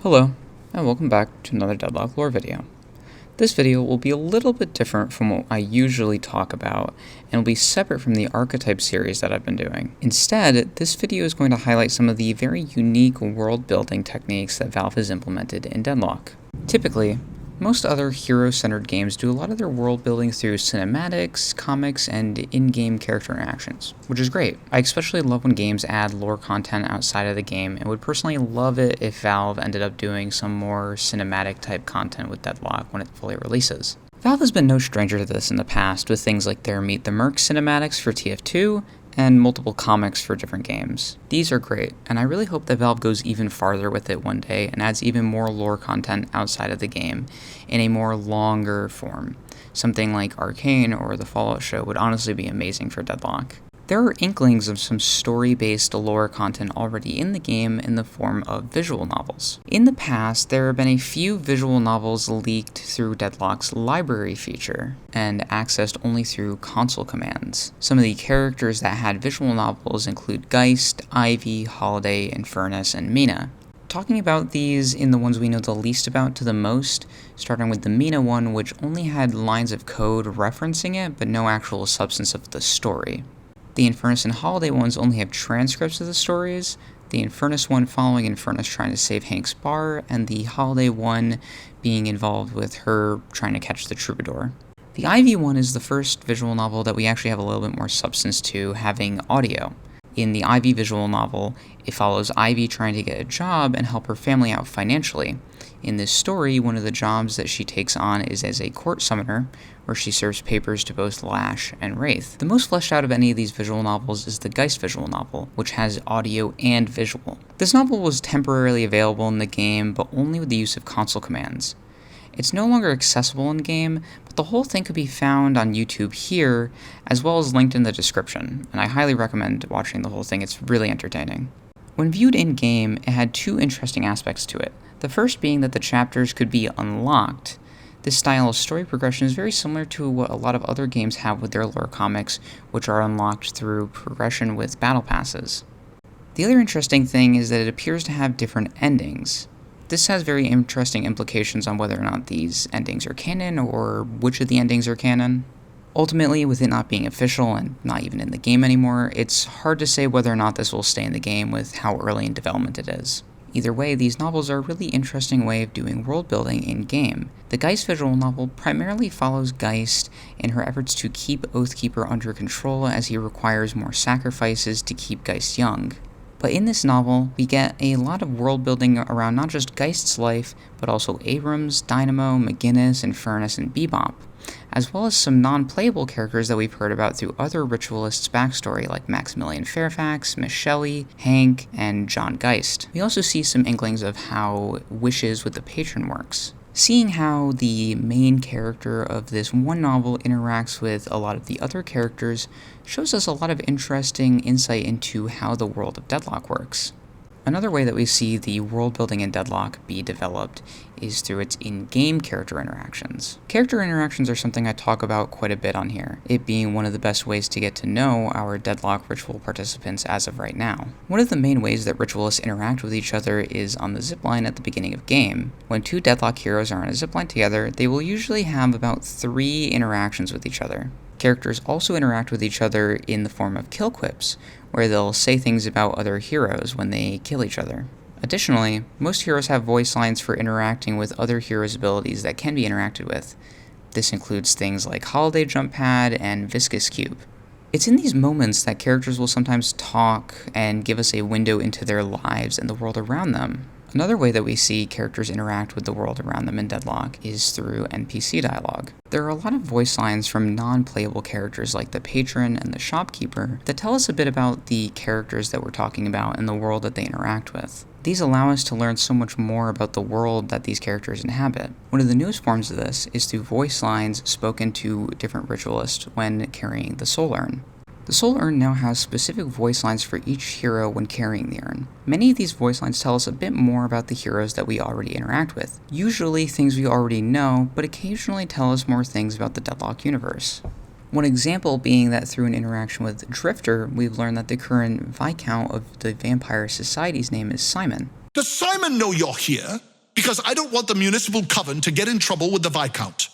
Hello, and welcome back to another Deadlock lore video. This video will be a little bit different from what I usually talk about, and will be separate from the archetype series that I've been doing. Instead, this video is going to highlight some of the very unique world-building techniques that Valve has implemented in Deadlock. Typically, most other hero-centered games do a lot of their world building through cinematics, comics, and in-game character interactions, which is great. I especially love when games add lore content outside of the game, and would personally love it if Valve ended up doing some more cinematic-type content with Deadlock when it fully releases. Valve has been no stranger to this in the past, with things like their Meet the Merc cinematics for TF2, and multiple comics for different games. These are great, and I really hope that Valve goes even farther with it one day and adds even more lore content outside of the game in a more longer form. Something like Arcane or the Fallout show would honestly be amazing for Deadlock. There are inklings of some story-based lore content already in the game in the form of visual novels. In the past, there have been a few visual novels leaked through Deadlock's library feature, and accessed only through console commands. Some of the characters that had visual novels include Geist, Ivy, Holiday, Infernus, and Mina. Talking about these in the ones we know the least about to the most, starting with the Mina one, which only had lines of code referencing it, but no actual substance of the story. The Infernus and Holiday ones only have transcripts of the stories, the Infernus one following Infernus trying to save Hank's bar, and the Holiday one being involved with her trying to catch the Troubadour. The Ivy one is the first visual novel that we actually have a little bit more substance to, having audio. In the Ivy visual novel, it follows Ivy trying to get a job and help her family out financially. In this story, one of the jobs that she takes on is as a court summoner, where she serves papers to both Lash and Wraith. The most fleshed out of any of these visual novels is the Geist visual novel, which has audio and visual. This novel was temporarily available in the game, but only with the use of console commands. It's no longer accessible in-game, but the whole thing could be found on YouTube here, as well as linked in the description, and I highly recommend watching the whole thing. It's really entertaining. When viewed in-game, it had two interesting aspects to it. The first being that the chapters could be unlocked. This style of story progression is very similar to what a lot of other games have with their lore comics, which are unlocked through progression with battle passes. The other interesting thing is that it appears to have different endings. This has very interesting implications on whether or not these endings are canon, or which of the endings are canon. Ultimately, with it not being official and not even in the game anymore, it's hard to say whether or not this will stay in the game with how early in development it is. Either way, these novels are a really interesting way of doing world building in-game. The Geist visual novel primarily follows Geist in her efforts to keep Oathkeeper under control, as he requires more sacrifices to keep Geist young. But in this novel, we get a lot of world building around not just Geist's life, but also Abrams, Dynamo, McGinnis, Infernus, and Bebop, as well as some non-playable characters that we've heard about through other Ritualists' backstory, like Maximilian Fairfax, Miss Shelley, Hank, and John Geist. We also see some inklings of how Wishes with the Patron works. Seeing how the main character of this one novel interacts with a lot of the other characters shows us a lot of interesting insight into how the world of Deadlock works. Another way that we see the world building in Deadlock be developed is through its in-game character interactions. Character interactions are something I talk about quite a bit on here, it being one of the best ways to get to know our Deadlock ritual participants as of right now. One of the main ways that ritualists interact with each other is on the zipline at the beginning of game. When two Deadlock heroes are on a zipline together, they will usually have about 3 interactions with each other. Characters also interact with each other in the form of kill quips, where they'll say things about other heroes when they kill each other. Additionally, most heroes have voice lines for interacting with other heroes' abilities that can be interacted with. This includes things like Holiday Jump Pad and Viscous Cube. It's in these moments that characters will sometimes talk and give us a window into their lives and the world around them. Another way that we see characters interact with the world around them in Deadlock is through NPC dialogue. There are a lot of voice lines from non-playable characters like the Patron and the Shopkeeper that tell us a bit about the characters that we're talking about and the world that they interact with. These allow us to learn so much more about the world that these characters inhabit. One of the newest forms of this is through voice lines spoken to different ritualists when carrying the Soul Urn. The Soul Urn now has specific voice lines for each hero when carrying the urn. Many of these voice lines tell us a bit more about the heroes that we already interact with. Usually things we already know, but occasionally tell us more things about the Deadlock universe. One example being that through an interaction with Drifter, we've learned that the current Viscount of the Vampire Society's name is Simon. Does Simon know you're here? Because I don't want the municipal coven to get in trouble with the Viscount.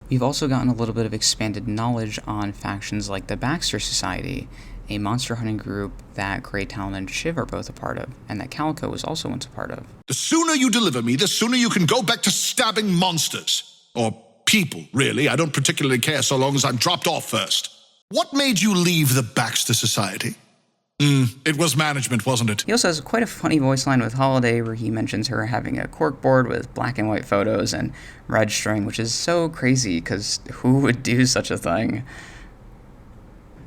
We've also gotten a little bit of expanded knowledge on factions like the Baxter Society, a monster hunting group that Greytown and Shiv are both a part of, and that Calico was also once a part of. The sooner you deliver me, the sooner you can go back to stabbing monsters. Or people, really. I don't particularly care so long as I'm dropped off first. What made you leave the Baxter Society? It was management, wasn't it? He also has quite a funny voice line with Holiday where he mentions her having a corkboard with black and white photos and red string, which is so crazy because who would do such a thing?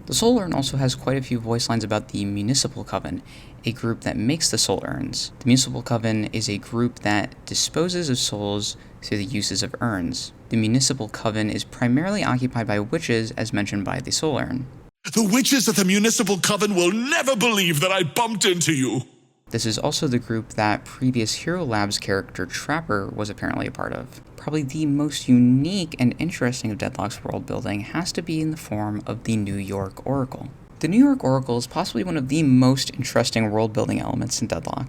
The Soul Urn also has quite a few voice lines about the Municipal Coven, a group that makes the Soul Urns. The Municipal Coven is a group that disposes of souls through the uses of urns. The Municipal Coven is primarily occupied by witches, as mentioned by the Soul Urn. The witches of the Municipal Coven will never believe that I bumped into you. This is also the group that previous Hero Labs character Trapper was apparently a part of. Probably the most unique and interesting of Deadlock's world building has to be in the form of the New York Oracle. The New York Oracle is possibly one of the most interesting world building elements in Deadlock,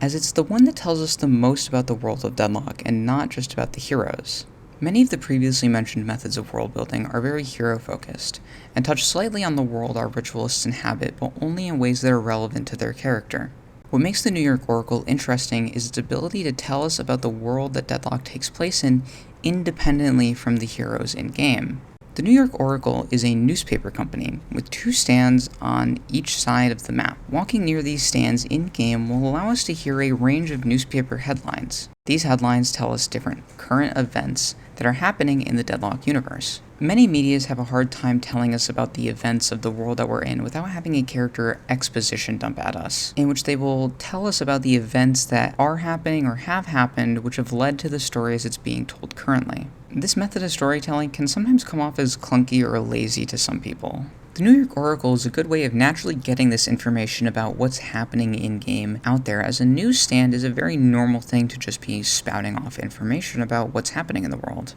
as it's the one that tells us the most about the world of Deadlock and not just about the heroes. Many of the previously mentioned methods of world building are very hero-focused, and touch slightly on the world our ritualists inhabit, but only in ways that are relevant to their character. What makes the New York Oracle interesting is its ability to tell us about the world that Deadlock takes place in, independently from the heroes in-game. The New York Oracle is a newspaper company, with 2 stands on each side of the map. Walking near these stands in-game will allow us to hear a range of newspaper headlines. These headlines tell us different current events that are happening in the Deadlock universe. Many medias have a hard time telling us about the events of the world that we're in without having a character exposition dump at us, in which they will tell us about the events that are happening or have happened which have led to the story as it's being told currently. This method of storytelling can sometimes come off as clunky or lazy to some people. The New York Oracle is a good way of naturally getting this information about what's happening in-game out there, as a newsstand is a very normal thing to just be spouting off information about what's happening in the world.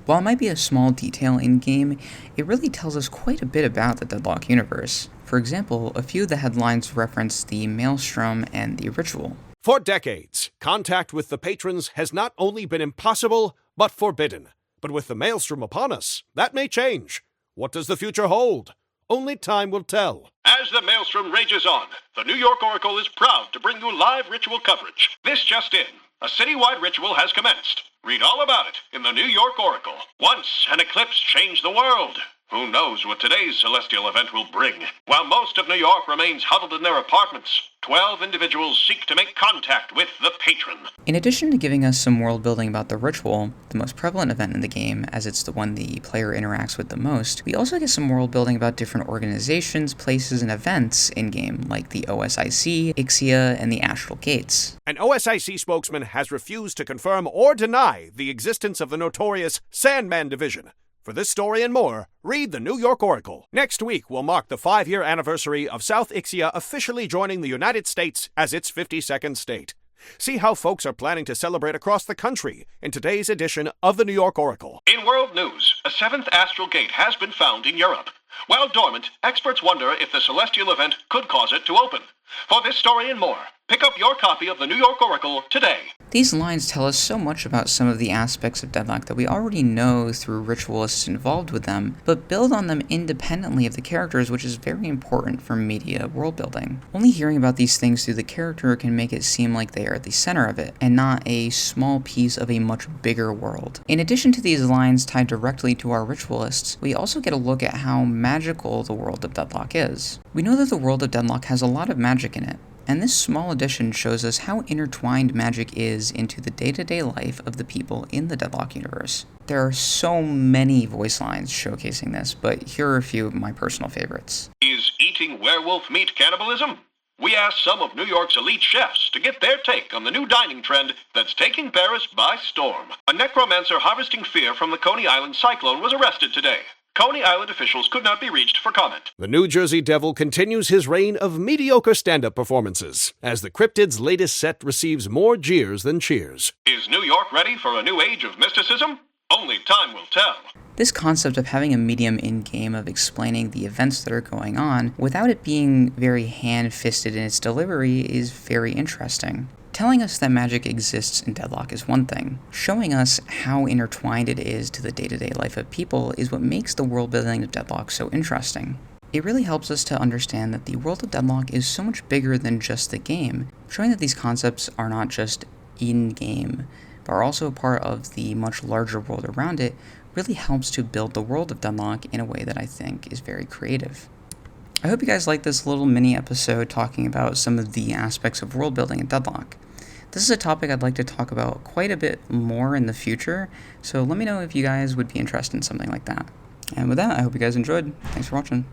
While it might be a small detail in-game, it really tells us quite a bit about the Deadlock universe. For example, a few of the headlines reference the Maelstrom and the Ritual. For decades, contact with the patrons has not only been impossible, but forbidden. But with the Maelstrom upon us, that may change. What does the future hold? Only time will tell. As the Maelstrom rages on, the New York Oracle is proud to bring you live ritual coverage. This just in, a citywide ritual has commenced. Read all about it in the New York Oracle. Once an eclipse changed the world. Who knows what today's celestial event will bring? While most of New York remains huddled in their apartments, 12 individuals seek to make contact with the patron. In addition to giving us some world building about the Ritual, the most prevalent event in the game, as it's the one the player interacts with the most, we also get some world building about different organizations, places, and events in-game, like the OSIC, Ixia, and the Astral Gates. An OSIC spokesman has refused to confirm or deny the existence of the notorious Sandman Division. For this story and more, read the New York Oracle. Next week will mark the 5-year anniversary of South Ixia officially joining the United States as its 52nd state. See how folks are planning to celebrate across the country in today's edition of the New York Oracle. In world news, a 7th astral gate has been found in Europe. While dormant, experts wonder if the celestial event could cause it to open. For this story and more, pick up your copy of the New York Oracle today. These lines tell us so much about some of the aspects of Deadlock that we already know through ritualists involved with them, but build on them independently of the characters, which is very important for media world building. Only hearing about these things through the character can make it seem like they are at the center of it, and not a small piece of a much bigger world. In addition to these lines tied directly to our ritualists, we also get a look at how magical the world of Deadlock is. We know that the world of Deadlock has a lot of magic in it, and this small addition shows us how intertwined magic is into the day-to-day life of the people in the Deadlock universe. There are so many voice lines showcasing this, but here are a few of my personal favorites. Is eating werewolf meat cannibalism? We asked some of New York's elite chefs to get their take on the new dining trend that's taking Paris by storm. A necromancer harvesting fear from the Coney Island cyclone was arrested today. Coney Island officials could not be reached for comment. The New Jersey Devil continues his reign of mediocre stand-up performances, as the Cryptid's latest set receives more jeers than cheers. Is New York ready for a new age of mysticism? Only time will tell. This concept of having a medium in-game of explaining the events that are going on without it being very hand-fisted in its delivery is very interesting. Telling us that magic exists in Deadlock is one thing. Showing us how intertwined it is to the day-to-day life of people is what makes the world building of Deadlock so interesting. It really helps us to understand that the world of Deadlock is so much bigger than just the game, showing that these concepts are not just in-game, but are also a part of the much larger world around it, really helps to build the world of Deadlock in a way that I think is very creative. I hope you guys like this little mini episode talking about some of the aspects of world building in Deadlock. This is a topic I'd like to talk about quite a bit more in the future, so let me know if you guys would be interested in something like that. And with that, I hope you guys enjoyed. Thanks for watching.